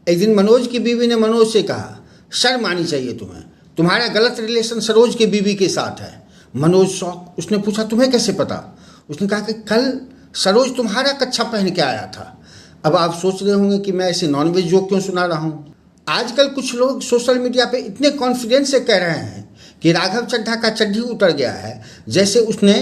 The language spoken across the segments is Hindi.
एक दिन मनोज की बीवी ने मनोज से कहा, शर्म आनी चाहिए तुम्हें, तुम्हारा गलत रिलेशन सरोज की बीवी के साथ है। मनोज शौक, उसने पूछा तुम्हें कैसे पता? उसने कहा कि कल सरोज तुम्हारा कच्छा पहन के आया था। अब आप सोच रहे होंगे कि मैं ऐसे नॉनवेज जोक क्यों सुना रहा हूँ। आजकल कुछ लोग सोशल मीडिया पे इतने कॉन्फिडेंस से कह रहे हैं कि राघव चड्ढा का चड्ढी उतर गया है, जैसे उसने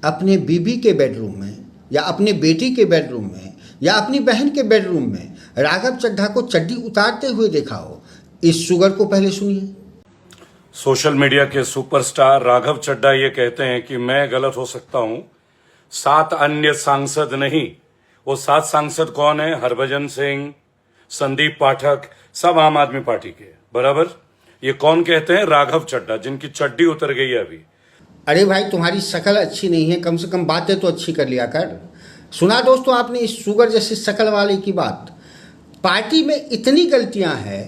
अपने बीबी के बेडरूम में या अपने बेटी के बेडरूम में या अपनी बहन के बेडरूम में राघव चड्ढा को चड्ढी उतारते हुए देखा हो। इस शुगर को पहले सुनिए। सोशल मीडिया के सुपरस्टार राघव चड्ढा ये कहते हैं कि मैं गलत हो सकता हूं, 7 अन्य सांसद नहीं। वो 7 सांसद कौन है? हरभजन सिंह, संदीप पाठक, सब आम आदमी पार्टी के, बराबर। ये कौन कहते हैं? राघव चड्ढा, जिनकी चड्डी उतर गई है अभी। अरे भाई, तुम्हारी शक्ल अच्छी नहीं है, कम से कम बातें तो अच्छी कर लिया कर। सुना दोस्तों आपने इस शुगर जैसी शक्ल वाले की बात। पार्टी में इतनी गलतियां हैं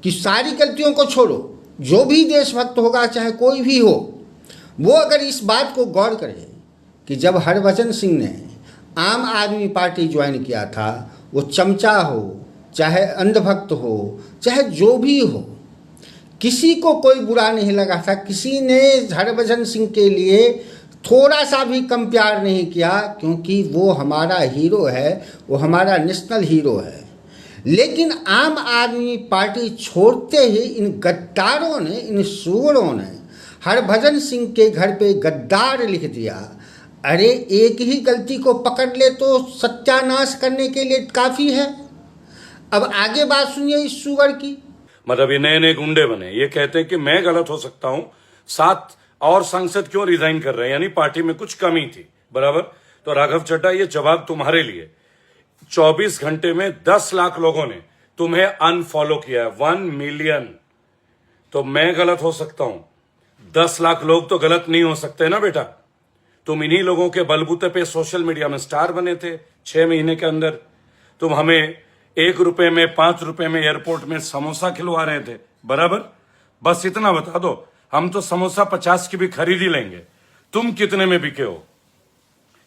कि सारी गलतियों को छोड़ो, जो भी देशभक्त होगा चाहे कोई भी हो, वो अगर इस बात को गौर करे कि जब हरभजन सिंह ने आम आदमी पार्टी ज्वाइन किया था, वो चमचा हो चाहे अंधभक्त हो चाहे जो भी हो, किसी को कोई बुरा नहीं लगा था। किसी ने हरभजन सिंह के लिए थोड़ा सा भी कम प्यार नहीं किया, क्योंकि वो हमारा हीरो है, वो हमारा नेशनल हीरो है। लेकिन आम आदमी पार्टी छोड़ते ही इन गद्दारों ने, इन सुअरों ने हरभजन सिंह के घर पे गद्दार लिख दिया। अरे एक ही गलती को पकड़ ले तो सत्यानाश करने के लिए काफ़ी है। अब आगे बात सुनिए इस सुअर की। मतलब ये नए नए गुंडे बने, ये कहते हैं कि मैं गलत हो सकता हूं, 7 और सांसद क्यों रिजाइन कर रहे हैं, यानी पार्टी में कुछ कमी थी, बराबर। तो राघव चड्ढा, ये जवाब तुम्हारे लिए। 24 घंटे में 10 लाख लोगों ने तुम्हें अनफॉलो किया है, 1 मिलियन। तो मैं गलत हो सकता हूं, 10 लाख लोग तो गलत नहीं हो सकते ना बेटा। तुम इन्हीं लोगों के बलबूते पे सोशल मीडिया में स्टार बने थे 6 महीने के अंदर। तुम हमें 1 रुपए में, 5 रुपए में एयरपोर्ट में समोसा खिलवा रहे थे, बराबर। बस इतना बता दो, हम तो समोसा 50 की भी खरीद ही लेंगे। तुम कितने में बिके हो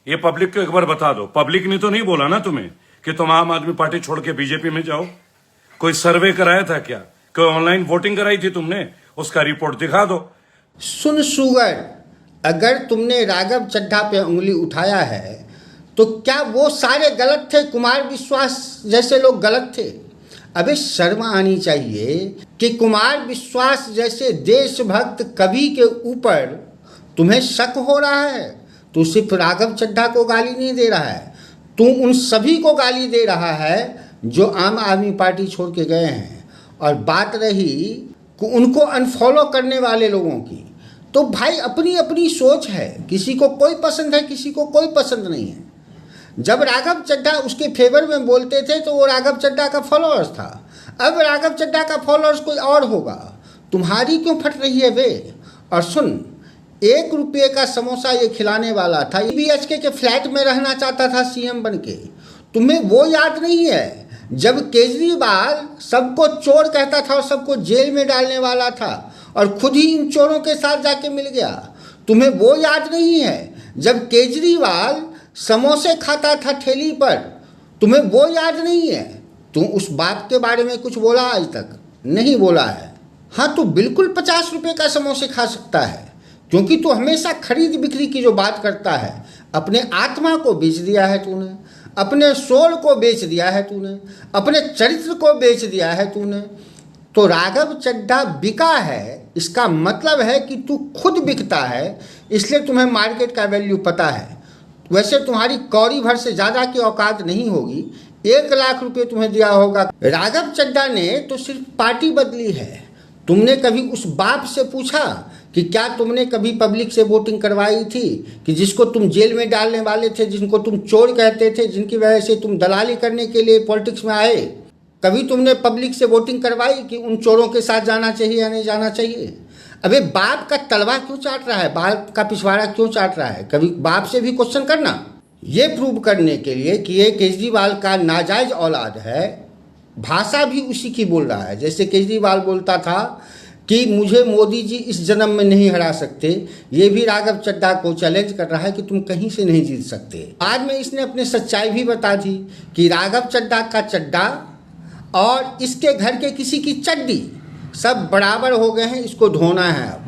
ये पब्लिक को एक बार बता दो। पब्लिक ने तो नहीं बोला ना तुम्हें कि तुम आम आदमी पार्टी छोड़ के बीजेपी में जाओ। कोई सर्वे कराया था क्या? कोई ऑनलाइन वोटिंग कराई थी तुमने? उसका रिपोर्ट दिखा दो। सुन सुगर, अगर तुमने राघव चड्ढा पे उंगली उठाया है तो क्या वो सारे गलत थे? कुमार विश्वास जैसे लोग गलत थे? अबे शर्म आनी चाहिए कि कुमार विश्वास जैसे देशभक्त कवि के ऊपर तुम्हें शक हो रहा है। तू सिर्फ राघव चड्ढा को गाली नहीं दे रहा है, तू उन सभी को गाली दे रहा है जो आम आदमी पार्टी छोड़ के गए हैं। और बात रही उनको अनफॉलो करने वाले लोगों की, तो भाई अपनी अपनी सोच है, किसी को कोई पसंद है, किसी को कोई पसंद नहीं है। जब राघव चड्ढा उसके फेवर में बोलते थे तो वो राघव चड्ढा का फॉलोअर्स था। अब राघव चड्ढा का फॉलोअर्स कोई और होगा। तुम्हारी क्यों फट रही है वे? और सुन, 1 रुपये का समोसा ये खिलाने वाला था, बीएचके के फ्लैट में रहना चाहता था सीएम बन के। तुम्हें वो याद नहीं है जब केजरीवाल सबको चोर कहता था और सबको जेल में डालने वाला था और खुद ही इन चोरों के साथ जाके मिल गया? तुम्हें वो याद नहीं है जब केजरीवाल समोसे खाता था ठेली पर? तुम्हें वो याद नहीं है? तुम उस बात के बारे में कुछ बोला आज तक? नहीं बोला है। हाँ, तो बिल्कुल 50 रुपये का समोसे खा सकता है, क्योंकि तू हमेशा खरीद बिक्री की जो बात करता है, अपने आत्मा को बेच दिया है तूने, अपने सोल को बेच दिया है तूने, अपने चरित्र को बेच दिया है तूने। तो राघव चड्ढा बिका है, इसका मतलब है कि तू खुद बिकता है, इसलिए तुम्हें मार्केट का वैल्यू पता है। वैसे तुम्हारी कौड़ी भर से ज़्यादा की औकात नहीं होगी, 1 लाख रुपये तुम्हें दिया होगा। राघव चड्ढा ने तो सिर्फ पार्टी बदली है। तुमने कभी उस बाप से पूछा कि क्या तुमने कभी पब्लिक से वोटिंग करवाई थी कि जिसको तुम जेल में डालने वाले थे, जिनको तुम चोर कहते थे, जिनकी वजह से तुम दलाली करने के लिए पॉलिटिक्स में आए? कभी तुमने पब्लिक से वोटिंग करवाई कि उन चोरों के साथ जाना चाहिए या नहीं जाना चाहिए? अबे बाप का तलवा क्यों चाट रहा है, बाप का पिछवाड़ा क्यों चाट रहा है? कभी बाप से भी क्वेश्चन करना। ये प्रूव करने के लिए कि ये केजरीवाल का नाजायज औलाद है, भाषा भी उसी की बोल रहा है। जैसे केजरीवाल बोलता था कि मुझे मोदी जी इस जन्म में नहीं हरा सकते, ये भी राघव चड्ढा को चैलेंज कर रहा है कि तुम कहीं से नहीं जीत सकते। बाद में इसने अपनी सच्चाई भी बता दी कि राघव चड्ढा का चड्ढा और इसके घर के किसी की चड्डी, सब बराबर हो गए हैं, इसको धोना है अब।